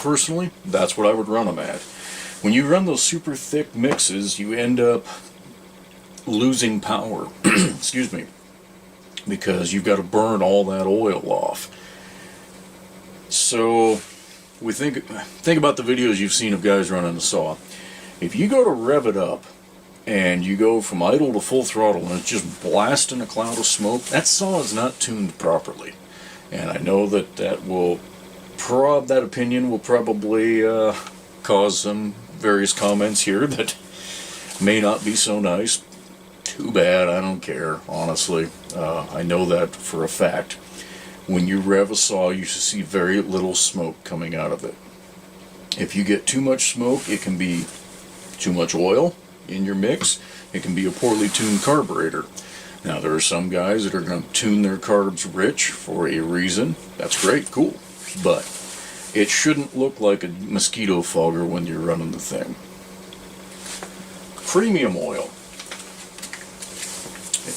personally, that's what I would run them at. When you run those super thick mixes, you end up losing power. Excuse me. Because you've got to burn all that oil off. So we think about the videos you've seen of guys running a saw. If you go to rev it up and you go from idle to full throttle and it's just blasting a cloud of smoke, that saw is not tuned properly. And I know that that opinion will probably cause some various comments here that may not be so nice. Too bad, I don't care, honestly. I know that for a fact. When you rev a saw, you should see very little smoke coming out of it. If you get too much smoke, it can be too much oil in your mix. It can be a poorly tuned carburetor. Now, there are some guys that are going to tune their carbs rich for a reason. That's great, cool. But it shouldn't look like a mosquito fogger when you're running the thing. Premium oil.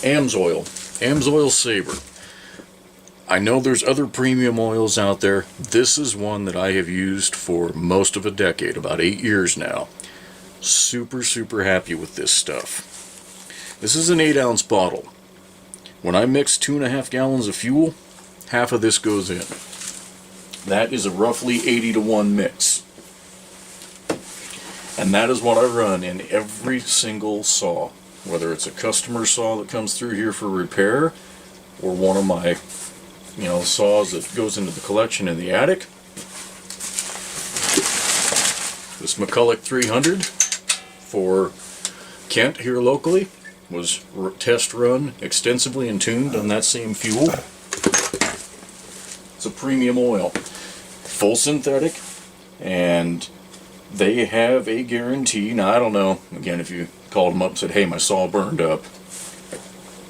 AMSOIL Saber. I know there's other premium oils out there. This is one that I have used for most of a decade, about 8 years now. Super, super happy with this stuff. This is an 8-ounce bottle. When I mix 2.5 gallons of fuel, half of this goes in. That is a roughly 80-to-1 mix. And that is what I run in every single saw. Whether it's a customer saw that comes through here for repair, or one of my, saws that goes into the collection in the attic. This McCulloch 300 for Kent here locally was test run extensively and tuned on that same fuel. It's a premium oil, full synthetic, and they have a guarantee. Now, I don't know, again, if you called them up and said, hey, my saw burned up,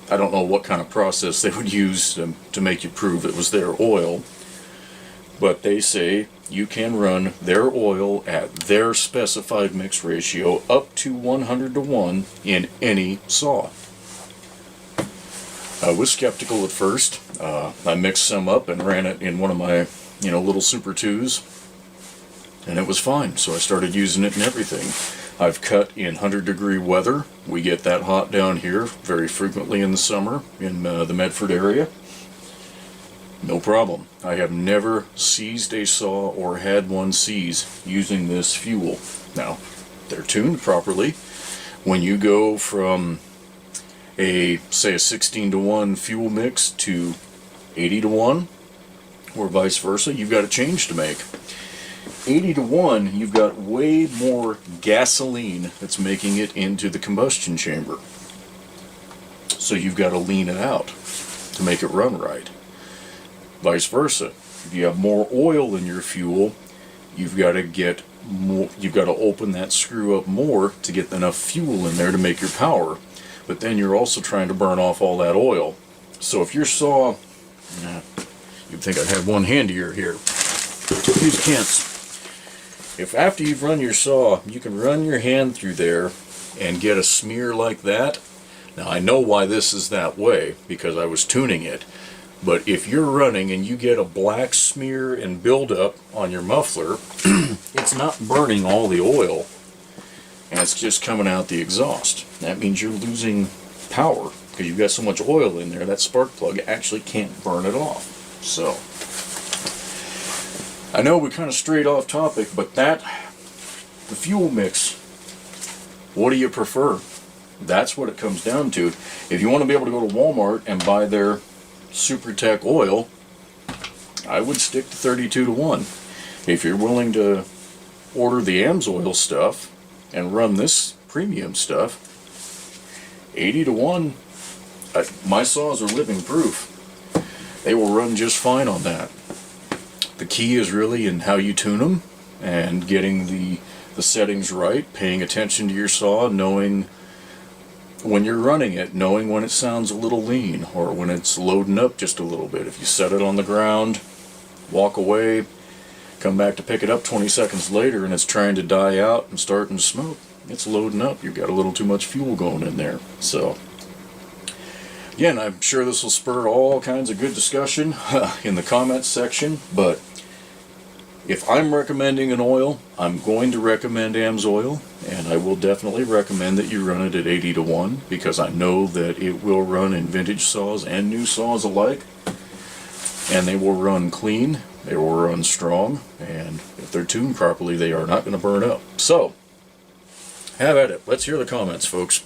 I don't know what kind of process they would use to make you prove it was their oil, but they say you can run their oil at their specified mix ratio up to 100-to-1 in any saw. I was skeptical at first. I mixed some up and ran it in one of my little Super 2s, and it was fine, so I started using it in everything. I've cut in 100-degree weather. We get that hot down here very frequently in the summer in the Medford area. No problem. I have never seized a saw or had one seize using this fuel. Now, they're tuned properly. When you go from say a 16-to-1 fuel mix to 80-to-1 or vice versa, you've got a change to make. 80-to-1, you've got way more gasoline that's making it into the combustion chamber. So you've got to lean it out to make it run right. Vice versa. If you have more oil in your fuel, you've got to get more, you've got to open that screw up more to get enough fuel in there to make your power. But then you're also trying to burn off all that oil. So if your saw, you'd think I'd have one handier here. Use Kent's. If after you've run your saw, you can run your hand through there and get a smear like that. Now, I know why this is that way, because I was tuning it. But if you're running and you get a black smear and buildup on your muffler, it's not burning all the oil, and it's just coming out the exhaust. That means you're losing power, because you've got so much oil in there, that spark plug actually can't burn it off. So, I know we kind of strayed off topic, but the fuel mix, what do you prefer? That's what it comes down to. If you want to be able to go to Walmart and buy their Super Tech oil, I would stick to 32-to-1. If you're willing to order the AMSOIL stuff and run this premium stuff, 80-to-1, my saws are living proof. They will run just fine on that. The key is really in how you tune them and getting the settings right, paying attention to your saw, knowing when you're running it, knowing when it sounds a little lean or when it's loading up just a little bit. If you set it on the ground, walk away, come back to pick it up 20 seconds later and it's trying to die out and starting to smoke, it's loading up. You've got a little too much fuel going in there. So, again, I'm sure this will spur all kinds of good discussion in the comments section, but If I'm recommending an oil, I'm going to recommend AMSOIL, and I will definitely recommend that you run it at 80 to 1, because I know that it will run in vintage saws and new saws alike, and they will run clean, they will run strong, and if they're tuned properly, they are not going to burn up. So, have at it. Let's hear the comments, folks.